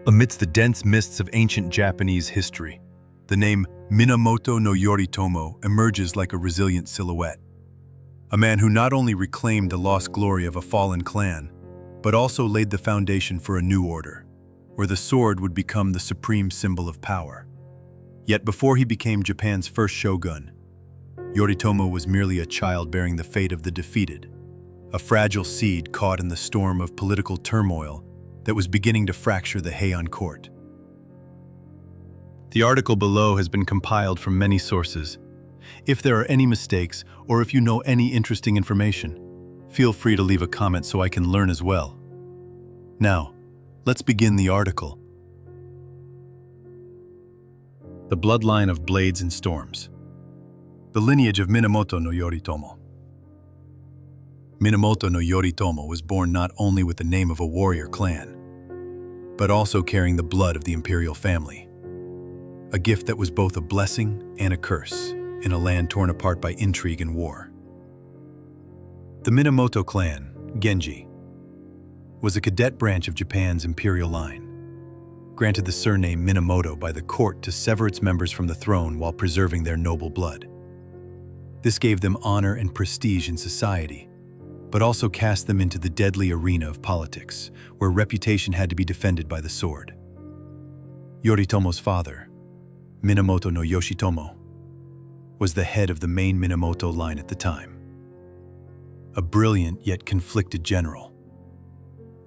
Amidst the dense mists of ancient Japanese history, the name Minamoto no Yoritomo emerges like a resilient silhouette. A man who not only reclaimed the lost glory of a fallen clan, but also laid the foundation for a new order, where the sword would become the supreme symbol of power. Yet before he became Japan's first shogun, Yoritomo was merely a child bearing the fate of the defeated, a fragile seed caught in the storm of political turmoil that was beginning to fracture the Heian court. The article below has been compiled from many sources. If there are any mistakes, or if you know any interesting information, feel free to leave a comment so I can learn as well. Now, let's begin the article. The Bloodline of Blades and Storms. The lineage of Minamoto no Yoritomo. Minamoto no Yoritomo was born not only with the name of a warrior clan, but also carrying the blood of the imperial family. A gift that was both a blessing and a curse in a land torn apart by intrigue and war. The Minamoto clan, Genji, was a cadet branch of Japan's imperial line, granted the surname Minamoto by the court to sever its members from the throne while preserving their noble blood. This gave them honor and prestige in society, but also cast them into the deadly arena of politics, where reputation had to be defended by the sword. Yoritomo's father, Minamoto no Yoshitomo, was the head of the main Minamoto line at the time. A brilliant yet conflicted general,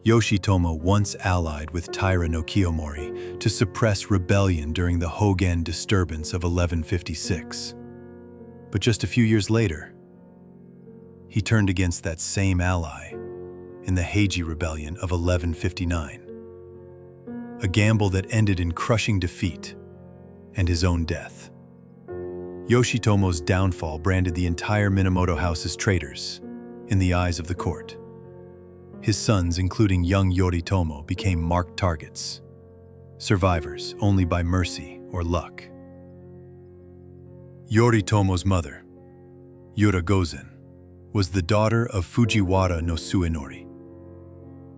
Yoshitomo once allied with Taira no Kiyomori to suppress rebellion during the Hogen disturbance of 1156. But just a few years later, he turned against that same ally in the Heiji Rebellion of 1159, a gamble that ended in crushing defeat and his own death. Yoshitomo's downfall branded the entire Minamoto house as traitors in the eyes of the court. His sons, including young Yoritomo, became marked targets, survivors only by mercy or luck. Yoritomo's mother, Yura Gozen, was the daughter of Fujiwara no Suenori,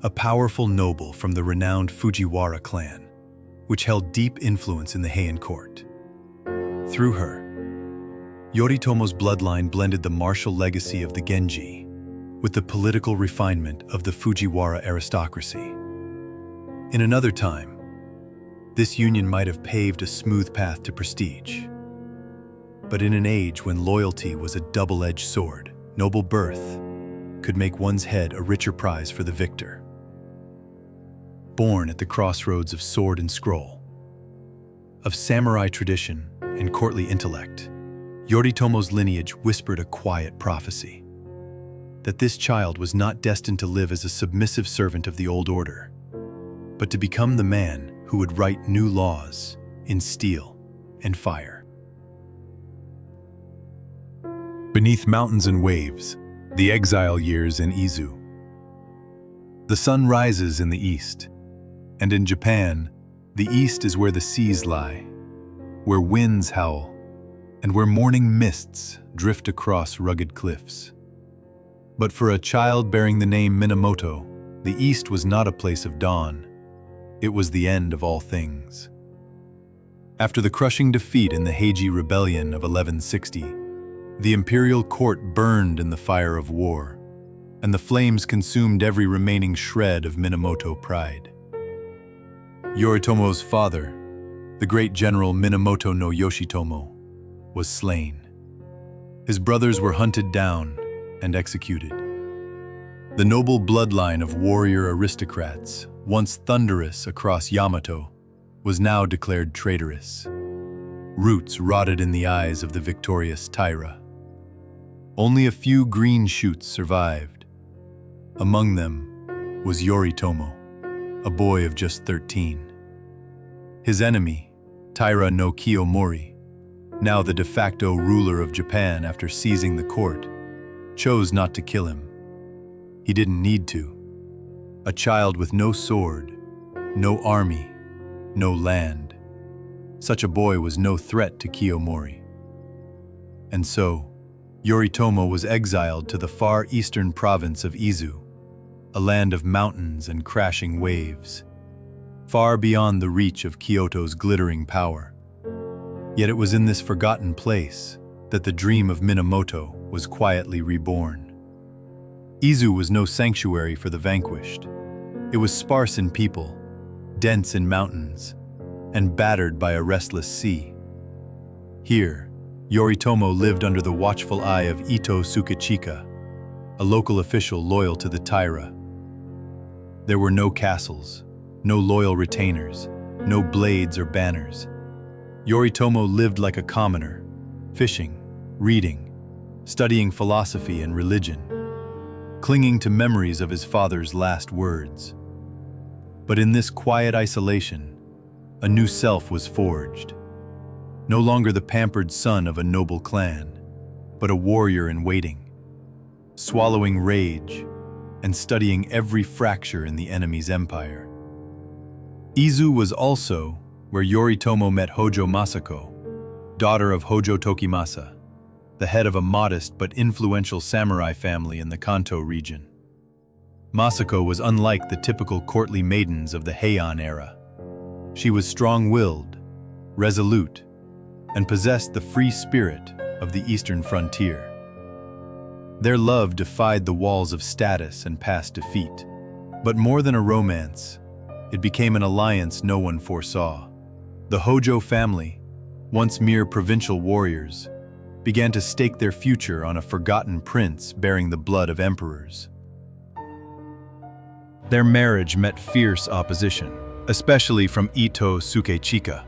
a powerful noble from the renowned Fujiwara clan, which held deep influence in the Heian court. Through her, Yoritomo's bloodline blended the martial legacy of the Genji with the political refinement of the Fujiwara aristocracy. In another time, this union might have paved a smooth path to prestige. But in an age when loyalty was a double-edged sword, noble birth could make one's head a richer prize for the victor. Born at the crossroads of sword and scroll, of samurai tradition and courtly intellect, Yoritomo's lineage whispered a quiet prophecy that this child was not destined to live as a submissive servant of the old order, but to become the man who would write new laws in steel and fire. Beneath mountains and waves, the exile years in Izu. The sun rises in the east, and in Japan, the east is where the seas lie, where winds howl, and where morning mists drift across rugged cliffs. But for a child bearing the name Minamoto, the east was not a place of dawn. It was the end of all things. After the crushing defeat in the Heiji Rebellion of 1160, the imperial court burned in the fire of war, and the flames consumed every remaining shred of Minamoto pride. Yoritomo's father, the great general Minamoto no Yoshitomo, was slain. His brothers were hunted down and executed. The noble bloodline of warrior aristocrats, once thunderous across Yamato, was now declared traitorous. Roots rotted in the eyes of the victorious Taira. Only a few green shoots survived. Among them was Yoritomo, a boy of just 13. His enemy, Taira no Kiyomori, now the de facto ruler of Japan after seizing the court, chose not to kill him. He didn't need to. A child with no sword, no army, no land. Such a boy was no threat to Kiyomori. And so, Yoritomo was exiled to the far eastern province of Izu, a land of mountains and crashing waves. far beyond the reach of Kyoto's glittering power. Yet it was in this forgotten place that the dream of Minamoto was quietly reborn. Izu was no sanctuary for the vanquished. It was sparse in people, dense in mountains, and battered by a restless sea. Here, Yoritomo lived under the watchful eye of Ito Tsukechika, a local official loyal to the Taira. There were no castles, no loyal retainers, no blades or banners. Yoritomo lived like a commoner, fishing, reading, studying philosophy and religion, clinging to memories of his father's last words. But in this quiet isolation, a new self was forged. No longer the pampered son of a noble clan, but a warrior in waiting, swallowing rage and studying every fracture in the enemy's empire. Izu was also where Yoritomo met Hojo Masako, daughter of Hojo Tokimasa, the head of a modest but influential samurai family in the Kantō region. Masako was unlike the typical courtly maidens of the Heian era. She was strong-willed, resolute, and possessed the free spirit of the eastern frontier. Their love defied the walls of status and past defeat. But more than a romance, it became an alliance no one foresaw. The Hojo family, once mere provincial warriors, began to stake their future on a forgotten prince bearing the blood of emperors. Their marriage met fierce opposition, especially from Ito Tsukechika.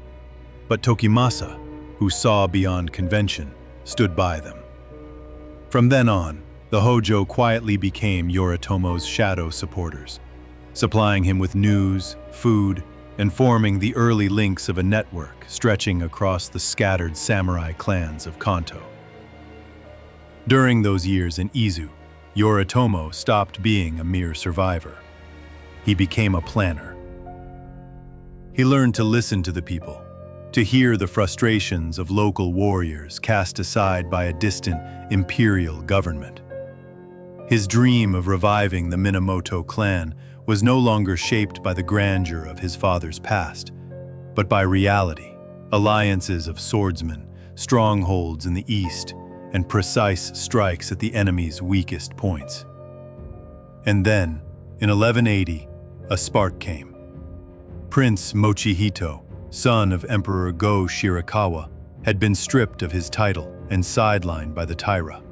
But Tokimasa, who saw beyond convention, stood by them. From then on, the Hojo quietly became Yoritomo's shadow supporters, supplying him with news, food, and forming the early links of a network stretching across the scattered samurai clans of Kantō. During those years in Izu, Yoritomo stopped being a mere survivor. He became a planner. He learned to listen to the people, to hear the frustrations of local warriors cast aside by a distant imperial government. His dream of reviving the Minamoto clan was no longer shaped by the grandeur of his father's past, but by reality, alliances of swordsmen, strongholds in the east, and precise strikes at the enemy's weakest points. And then, in 1180, a spark came. Prince Mochihito, son of Emperor Go Shirakawa, had been stripped of his title and sidelined by the Taira.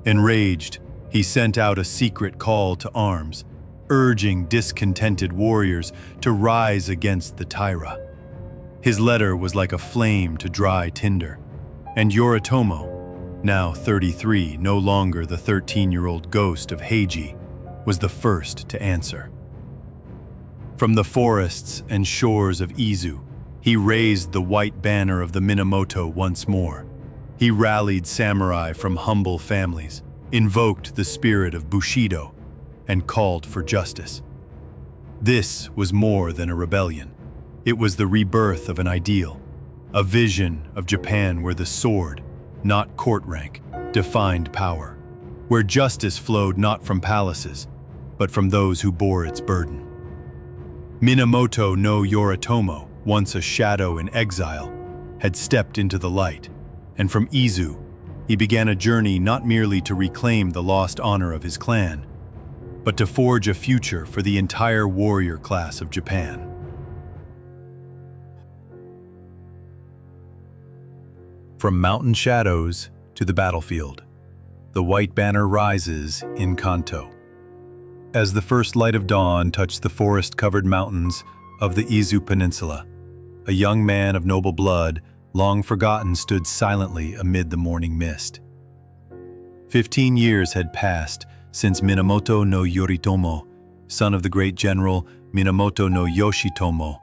Enraged, he sent out a secret call to arms, urging discontented warriors to rise against the Taira. His letter was like a flame to dry tinder, and Yoritomo, now 33, no longer the 13-year-old ghost of Heiji, was the first to answer. From the forests and shores of Izu, he raised the white banner of the Minamoto once more. He rallied samurai from humble families, invoked the spirit of Bushido, and called for justice. This was more than a rebellion. It was the rebirth of an ideal, a vision of Japan where the sword, not court rank, defined power, where justice flowed not from palaces, but from those who bore its burden. Minamoto no Yoritomo, once a shadow in exile, had stepped into the light, and from Izu, he began a journey not merely to reclaim the lost honor of his clan, but to forge a future for the entire warrior class of Japan. From mountain shadows to the battlefield, the white banner rises in Kantō. As the first light of dawn touched the forest-covered mountains of the Izu Peninsula, a young man of noble blood, long forgotten, stood silently amid the morning mist. 15 years had passed since Minamoto no Yoritomo, son of the great general Minamoto no Yoshitomo,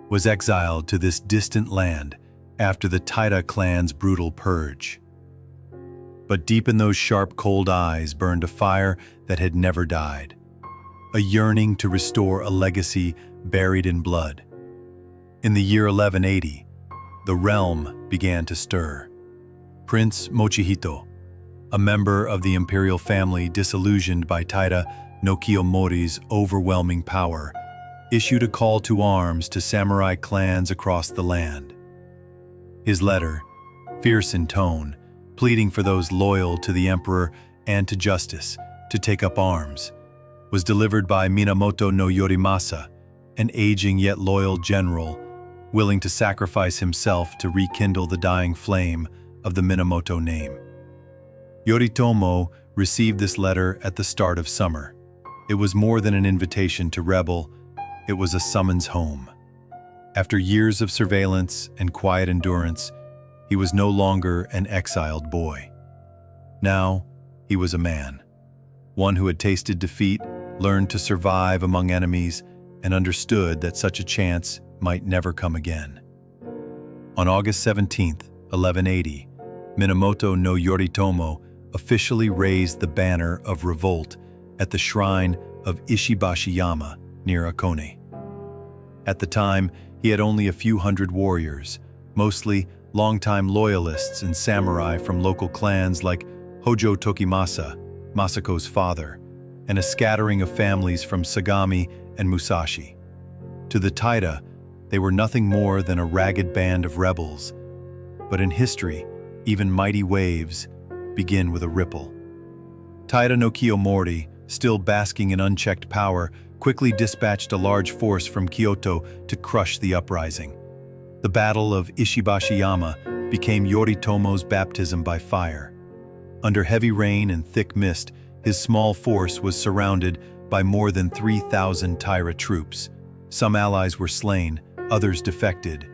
was exiled to this distant land after the Taira clan's brutal purge. But deep in those sharp, cold eyes burned a fire that had never died, a yearning to restore a legacy buried in blood. In the year 1180, the realm began to stir. Prince Mochihito, a member of the imperial family disillusioned by Taira no Kiyomori's overwhelming power, issued a call to arms to samurai clans across the land. His letter, fierce in tone, pleading for those loyal to the emperor and to justice to take up arms, was delivered by Minamoto no Yorimasa, an aging yet loyal general, willing to sacrifice himself to rekindle the dying flame of the Minamoto name. Yoritomo received this letter at the start of summer. It was more than an invitation to rebel, it was a summons home. After years of surveillance and quiet endurance, he was no longer an exiled boy. Now, he was a man, one who had tasted defeat, learned to survive among enemies, and understood that such a chance might never come again. On August 17, 1180, Minamoto no Yoritomo officially raised the banner of revolt at the shrine of Ishibashiyama near Akone. At the time, he had only a few hundred warriors, mostly longtime loyalists and samurai from local clans like Hojo Tokimasa, Masako's father, and a scattering of families from Sagami and Musashi. To the Taira, they were nothing more than a ragged band of rebels. But in history, even mighty waves begin with a ripple. Taira no Kiyomori, still basking in unchecked power, quickly dispatched a large force from Kyoto to crush the uprising. The Battle of Ishibashiyama became Yoritomo's baptism by fire. Under heavy rain and thick mist, his small force was surrounded by more than 3,000 Taira troops. Some allies were slain, others defected.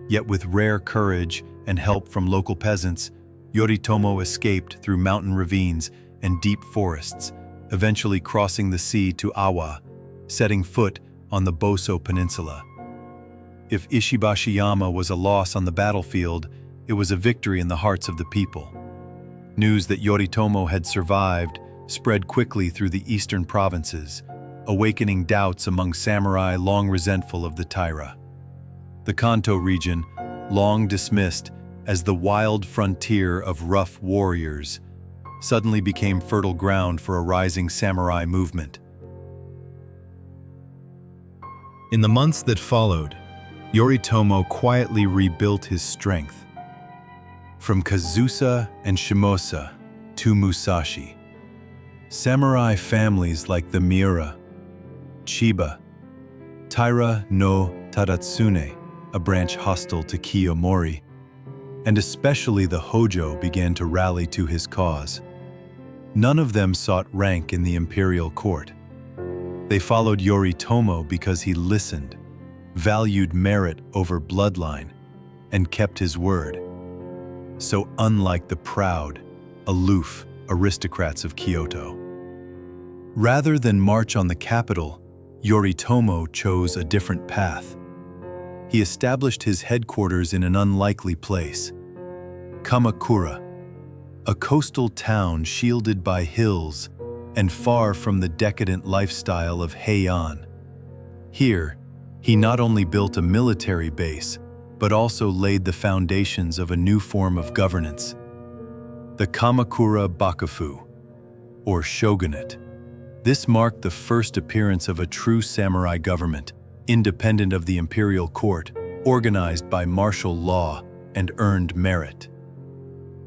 Yet with rare courage and help from local peasants, Yoritomo escaped through mountain ravines and deep forests, eventually crossing the sea to Awa, setting foot on the Boso Peninsula. If Ishibashiyama was a loss on the battlefield, it was a victory in the hearts of the people. News that Yoritomo had survived spread quickly through the eastern provinces, awakening doubts among samurai long resentful of the Taira. The Kantō region, long dismissed as the wild frontier of rough warriors, suddenly became fertile ground for a rising samurai movement. In the months that followed, Yoritomo quietly rebuilt his strength. From Kazusa and Shimosa to Musashi, samurai families like the Miura, Chiba, Taira no Tadatsune, a branch hostile to Kiyomori, and especially the Hojo began to rally to his cause. None of them sought rank in the imperial court. They followed Yoritomo because he listened, valued merit over bloodline, and kept his word. So unlike the proud, aloof aristocrats of Kyoto. Rather than march on the capital, Yoritomo chose a different path. He established his headquarters in an unlikely place, Kamakura, a coastal town shielded by hills and far from the decadent lifestyle of Heian. Here, he not only built a military base, but also laid the foundations of a new form of governance, the Kamakura Bakufu, or Shogunate. This marked the first appearance of a true samurai government, independent of the imperial court, organized by martial law and earned merit.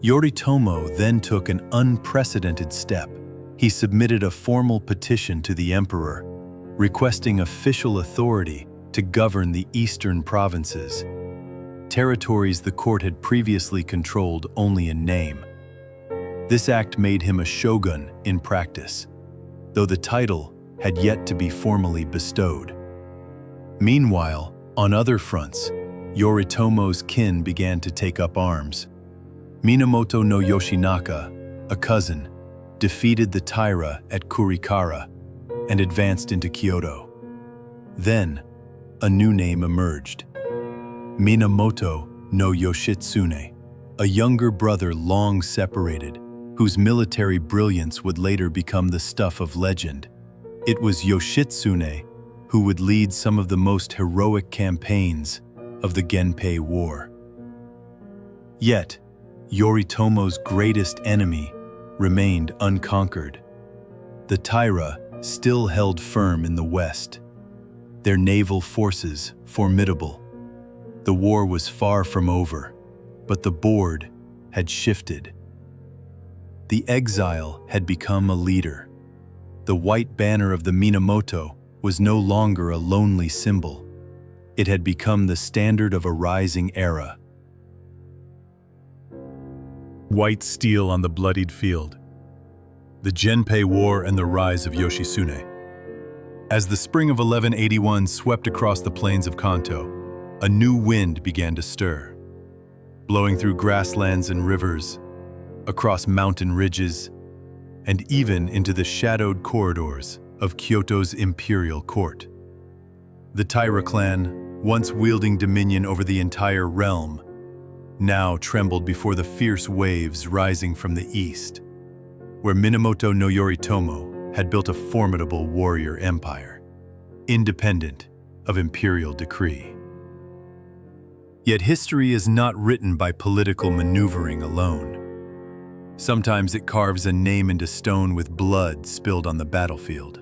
Yoritomo then took an unprecedented step. He submitted a formal petition to the emperor, requesting official authority to govern the eastern provinces, territories the court had previously controlled only in name. This act made him a shogun in practice, though the title had yet to be formally bestowed. Meanwhile, on other fronts, Yoritomo's kin began to take up arms. Minamoto no Yoshinaka, a cousin, defeated the Taira at Kurikara and advanced into Kyoto. Then, a new name emerged, Minamoto no Yoshitsune, a younger brother long separated, whose military brilliance would later become the stuff of legend. It was Yoshitsune who would lead some of the most heroic campaigns of the Genpei War. Yet, Yoritomo's greatest enemy remained unconquered. The Taira still held firm in the west. their naval forces formidable. The war was far from over, but the board had shifted. The Exile had become a leader. The white banner of the Minamoto was no longer a lonely symbol. It had become the standard of a rising era. White steel on the bloodied field. The Genpei War and the rise of Yoshitsune. As the spring of 1181 swept across the plains of Kantō, a new wind began to stir, blowing through grasslands and rivers, across mountain ridges, and even into the shadowed corridors of Kyoto's imperial court. The Taira clan, once wielding dominion over the entire realm, now trembled before the fierce waves rising from the east, where Minamoto no Yoritomo had built a formidable warrior empire, independent of imperial decree. Yet history is not written by political maneuvering alone. Sometimes it carves a name into stone with blood spilled on the battlefield.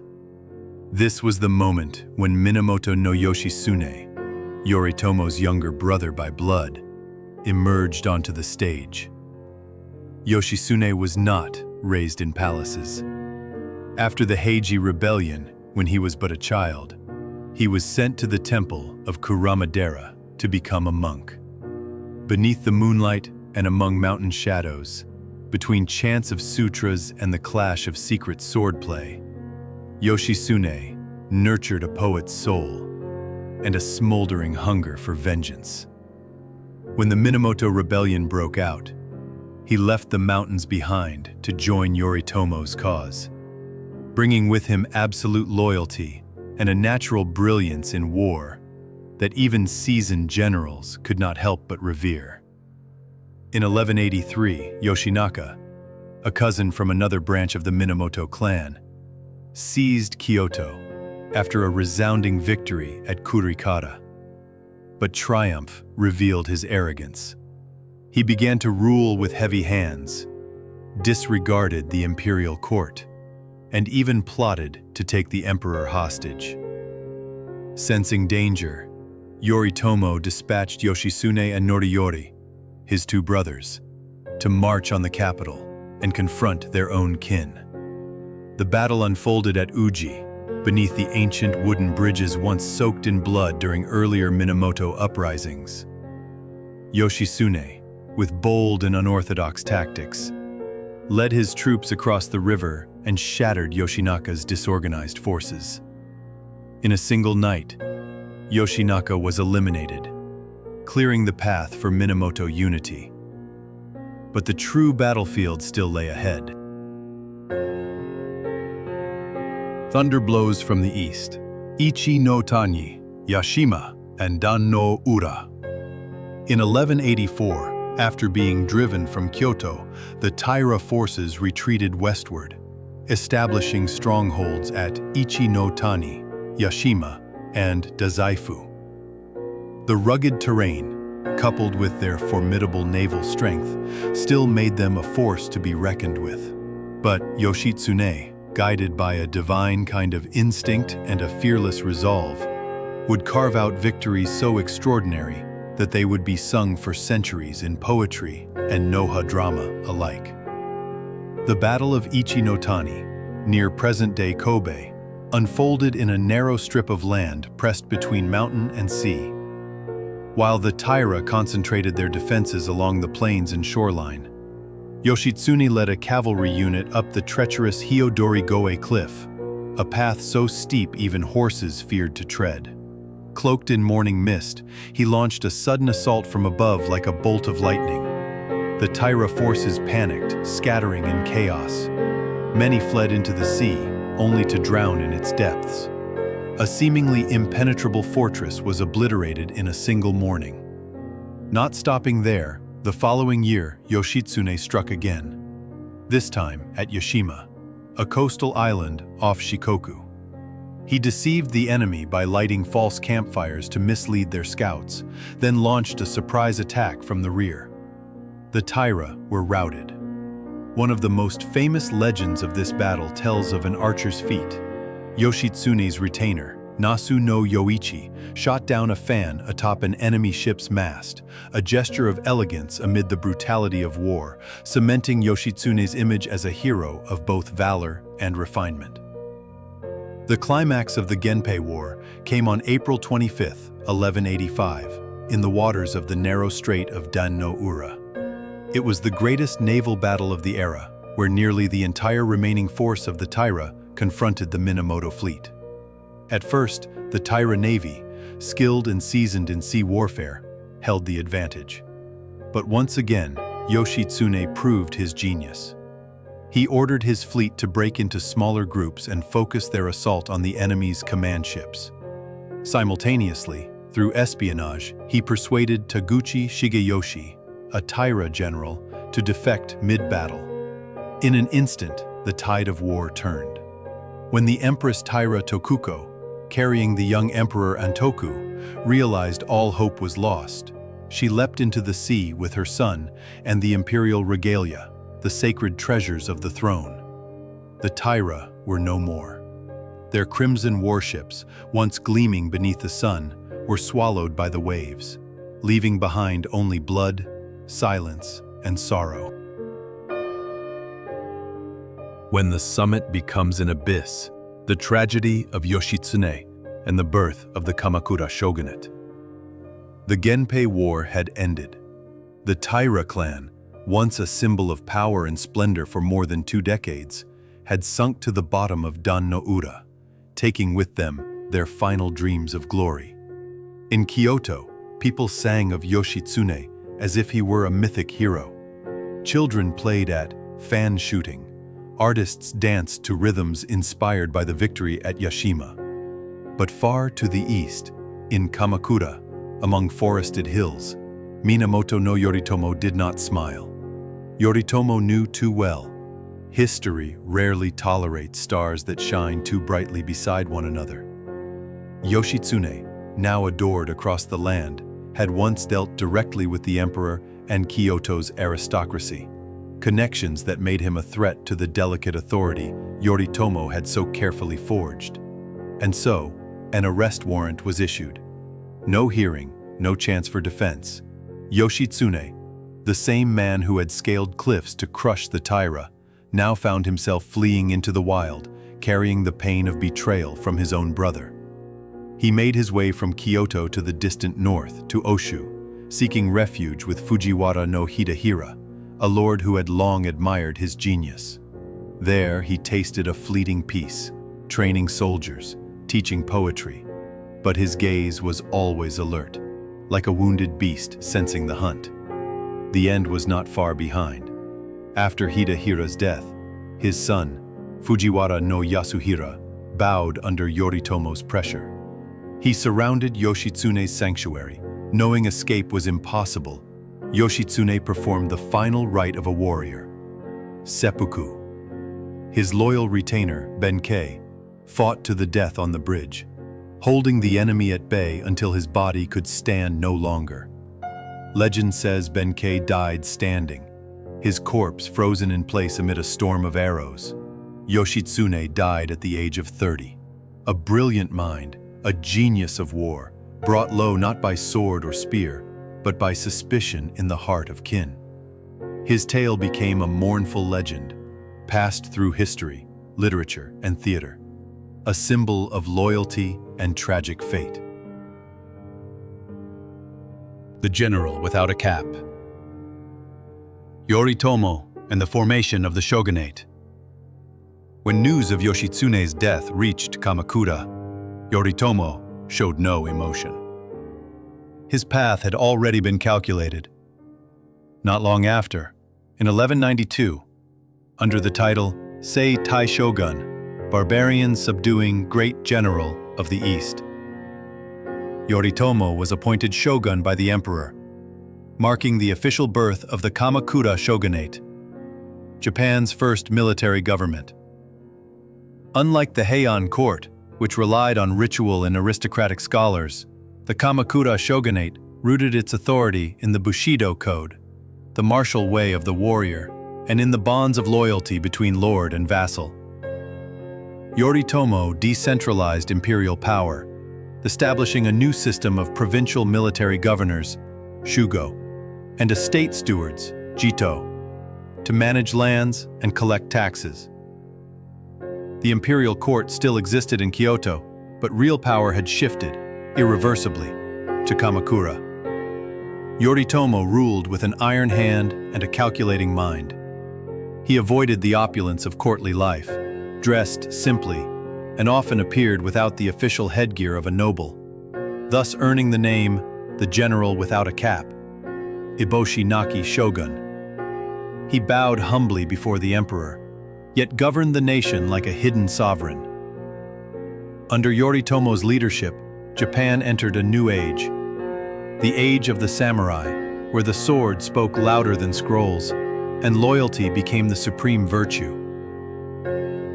This was the moment when Minamoto no Yoshitsune, Yoritomo's younger brother by blood, emerged onto the stage. Yoshitsune was not raised in palaces. After the Heiji Rebellion, when he was but a child, he was sent to the temple of Kuramadera to become a monk. Beneath the moonlight and among mountain shadows, between chants of sutras and the clash of secret swordplay, Yoshitsune nurtured a poet's soul and a smoldering hunger for vengeance. When the Minamoto Rebellion broke out, he left the mountains behind to join Yoritomo's cause, bringing with him absolute loyalty and a natural brilliance in war that even seasoned generals could not help but revere. In 1183, Yoshinaka, a cousin from another branch of the Minamoto clan, seized Kyoto after a resounding victory at Kurikata. But triumph revealed his arrogance. He began to rule with heavy hands, disregarded the imperial court, and even plotted to take the emperor hostage. Sensing danger, Yoritomo dispatched Yoshitsune and Noriyori, his two brothers, to march on the capital and confront their own kin. The battle unfolded at Uji, beneath the ancient wooden bridges once soaked in blood during earlier Minamoto uprisings. Yoshitsune, with bold and unorthodox tactics, led his troops across the river and shattered Yoshinaka's disorganized forces. In a single night, Yoshinaka was eliminated, clearing the path for Minamoto unity. But the true battlefield still lay ahead. Thunderblows from the east, Ichi-no-Tani, Yashima, and Dan-no-ura. In 1184, after being driven from Kyoto, the Taira forces retreated westward, establishing strongholds at Ichi-no-Tani, Yashima, and Dazaifu. The rugged terrain, coupled with their formidable naval strength, still made them a force to be reckoned with. But Yoshitsune, guided by a divine kind of instinct and a fearless resolve, would carve out victories so extraordinary that they would be sung for centuries in poetry and Noha drama alike. The Battle of Ichi-no-Tani, near present-day Kobe, unfolded in a narrow strip of land pressed between mountain and sea. While the Taira concentrated their defenses along the plains and shoreline, Yoshitsune led a cavalry unit up the treacherous Hyodori-goe cliff, a path so steep even horses feared to tread. Cloaked in morning mist, he launched a sudden assault from above like a bolt of lightning. The Taira forces panicked, scattering in chaos. Many fled into the sea, only to drown in its depths. A seemingly impenetrable fortress was obliterated in a single morning. Not stopping there, the following year, Yoshitsune struck again, this time at Yashima, a coastal island off Shikoku. He deceived the enemy by lighting false campfires to mislead their scouts, then launched a surprise attack from the rear. The Taira were routed. One of the most famous legends of this battle tells of an archer's feat, Yoshitsune's retainer, Nasu no Yoichi shot down a fan atop an enemy ship's mast, a gesture of elegance amid the brutality of war, cementing Yoshitsune's image as a hero of both valor and refinement. The climax of the Genpei War came on April 25, 1185, in the waters of the narrow strait of Dan-no-ura. It was the greatest naval battle of the era, where nearly the entire remaining force of the Taira confronted the Minamoto fleet. At first, the Taira navy, skilled and seasoned in sea warfare, held the advantage. But once again, Yoshitsune proved his genius. He ordered his fleet to break into smaller groups and focus their assault on the enemy's command ships. Simultaneously, through espionage, he persuaded Taguchi Shigeyoshi, a Taira general, to defect mid-battle. In an instant, the tide of war turned. When the Empress Taira Tokuko, carrying the young Emperor Antoku, realized all hope was lost, she leapt into the sea with her son and the imperial regalia, the sacred treasures of the throne. The Taira were no more. Their crimson warships, once gleaming beneath the sun, were swallowed by the waves, leaving behind only blood, silence, and sorrow. When the summit becomes an abyss, the tragedy of Yoshitsune and the birth of the Kamakura Shogunate. The Genpei War had ended. The Taira clan, once a symbol of power and splendor for more than 2 decades, had sunk to the bottom of Dan-no-ura, taking with them their final dreams of glory. In Kyoto, people sang of Yoshitsune as if he were a mythic hero. Children played at fan shooting. Artists danced to rhythms inspired by the victory at Yashima. But far to the east, in Kamakura, among forested hills, Minamoto no Yoritomo did not smile. Yoritomo knew too well. History rarely tolerates stars that shine too brightly beside one another. Yoshitsune, now adored across the land, had once dealt directly with the emperor and Kyoto's aristocracy, connections that made him a threat to the delicate authority Yoritomo had so carefully forged. And so, an arrest warrant was issued. No hearing, no chance for defense. Yoshitsune, the same man who had scaled cliffs to crush the Taira, now found himself fleeing into the wild, carrying the pain of betrayal from his own brother. He made his way from Kyoto to the distant north, to Oshu, seeking refuge with Fujiwara no Hidehira, a lord who had long admired his genius. There he tasted a fleeting peace, training soldiers, teaching poetry. But his gaze was always alert, like a wounded beast sensing the hunt. The end was not far behind. After Hidehira's death, his son, Fujiwara no Yasuhira, bowed under Yoritomo's pressure. He surrounded Yoshitsune's sanctuary. Knowing escape was impossible, Yoshitsune performed the final rite of a warrior, seppuku. His loyal retainer, Benkei, fought to the death on the bridge, holding the enemy at bay until his body could stand no longer. Legend says Benkei died standing, his corpse frozen in place amid a storm of arrows. Yoshitsune died at the age of 30. A brilliant mind, a genius of war, brought low not by sword or spear, but by suspicion in the heart of kin. His tale became a mournful legend, passed through history, literature, and theater, a symbol of loyalty and tragic fate. The General Without a Cap. Yoritomo and the formation of the shogunate. When news of Yoshitsune's death reached Kamakura, Yoritomo showed no emotion. His path had already been calculated. Not long after, in 1192, under the title Sei Tai Shogun, Barbarian Subduing Great General of the East, Yoritomo was appointed shogun by the emperor, marking the official birth of the Kamakura Shogunate, Japan's first military government. Unlike the Heian court, which relied on ritual and aristocratic scholars, the Kamakura Shogunate rooted its authority in the Bushido Code, the martial way of the warrior, and in the bonds of loyalty between lord and vassal. Yoritomo decentralized imperial power, establishing a new system of provincial military governors, Shugo, and estate stewards, Jito, to manage lands and collect taxes. The imperial court still existed in Kyoto, but real power had shifted, irreversibly, to Kamakura. Yoritomo ruled with an iron hand and a calculating mind. He avoided the opulence of courtly life, dressed simply, and often appeared without the official headgear of a noble, thus earning the name the General Without a Cap, Iboshi Naki Shogun. He bowed humbly before the emperor, yet governed the nation like a hidden sovereign. Under Yoritomo's leadership, Japan entered a new age, the age of the samurai, where the sword spoke louder than scrolls, and loyalty became the supreme virtue.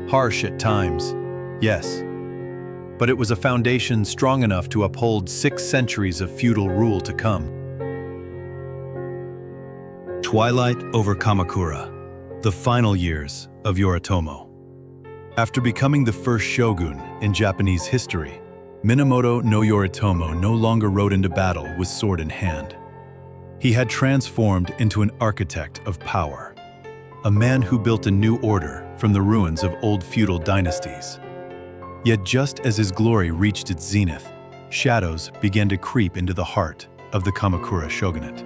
Harsh at times, yes, but it was a foundation strong enough to uphold 6 centuries of feudal rule to come. Twilight over Kamakura, the final years of Yoritomo. After becoming the first shogun in Japanese history, Minamoto no Yoritomo no longer rode into battle with sword in hand. He had transformed into an architect of power, a man who built a new order from the ruins of old feudal dynasties. Yet just as his glory reached its zenith, shadows began to creep into the heart of the Kamakura Shogunate.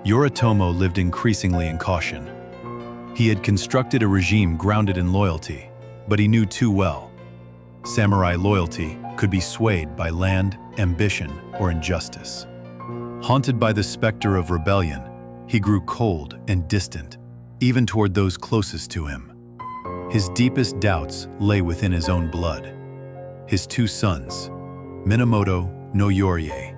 Yoritomo lived increasingly in caution. He had constructed a regime grounded in loyalty, but he knew too well. Samurai loyalty could be swayed by land, ambition, or injustice. Haunted by the specter of rebellion, he grew cold and distant, even toward those closest to him. His deepest doubts lay within his own blood. His 2 sons, Minamoto no Yorye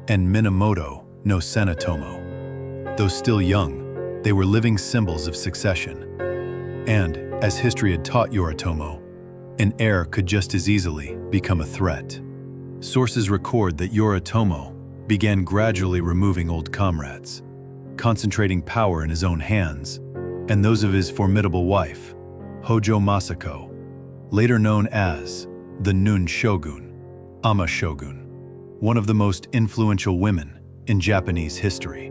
and Minamoto no Sanetomo. Though still young, they were living symbols of succession. And, as history had taught Yoritomo, an heir could just as easily become a threat. Sources record that Yoritomo began gradually removing old comrades, concentrating power in his own hands, and those of his formidable wife, Hojo Masako, later known as the Nun Shogun, Ama Shogun, one of the most influential women in Japanese history.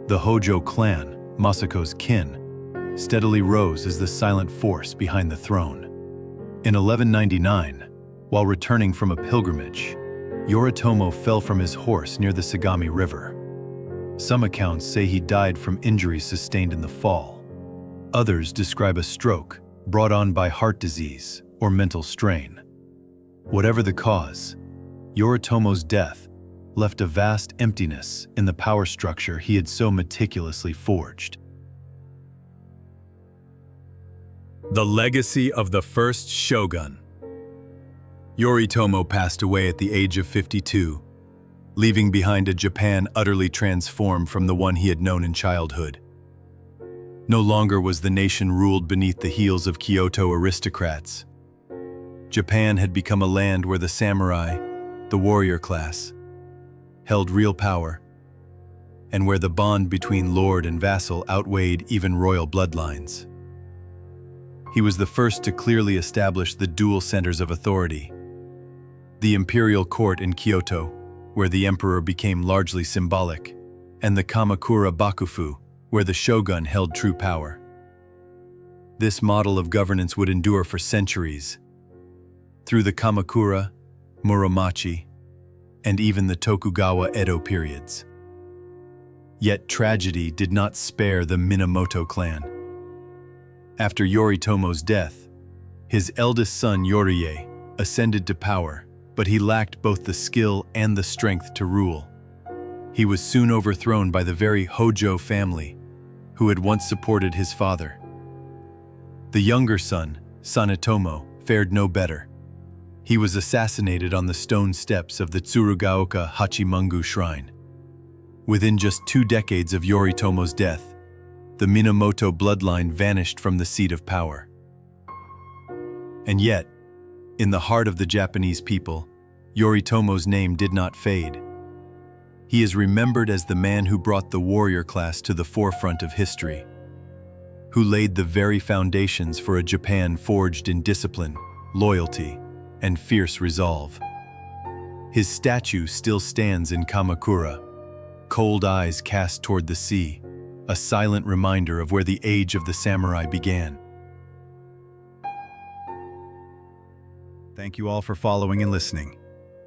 The Hojo clan, Masako's kin, steadily rose as the silent force behind the throne. In 1199, while returning from a pilgrimage, Yoritomo fell from his horse near the Sagami River. Some accounts say he died from injuries sustained in the fall. Others describe a stroke brought on by heart disease or mental strain. Whatever the cause, Yoritomo's death left a vast emptiness in the power structure he had so meticulously forged. The legacy of the first shogun. Yoritomo passed away at the age of 52, leaving behind a Japan utterly transformed from the one he had known in childhood. No longer was the nation ruled beneath the heels of Kyoto aristocrats. Japan had become a land where the samurai, the warrior class, held real power, and where the bond between lord and vassal outweighed even royal bloodlines. He was the first to clearly establish the dual centers of authority: the imperial court in Kyoto, where the emperor became largely symbolic, and the Kamakura Bakufu, where the shogun held true power. This model of governance would endure for centuries, through the Kamakura, Muromachi, and even the Tokugawa Edo periods. Yet tragedy did not spare the Minamoto clan. After Yoritomo's death, his eldest son Yorye ascended to power, but he lacked both the skill and the strength to rule. He was soon overthrown by the very Hojo family, who had once supported his father. The younger son, Sanetomo, fared no better. He was assassinated on the stone steps of the Tsurugaoka Hachimangu shrine. Within just 2 decades of Yoritomo's death, the Minamoto bloodline vanished from the seat of power. And yet, in the heart of the Japanese people, Yoritomo's name did not fade. He is remembered as the man who brought the warrior class to the forefront of history, who laid the very foundations for a Japan forged in discipline, loyalty, and fierce resolve. His statue still stands in Kamakura, cold eyes cast toward the sea, a silent reminder of where the age of the samurai began. Thank you all for following and listening.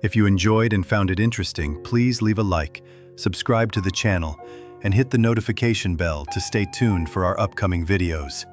If you enjoyed and found it interesting, please leave a like, subscribe to the channel, and hit the notification bell to stay tuned for our upcoming videos.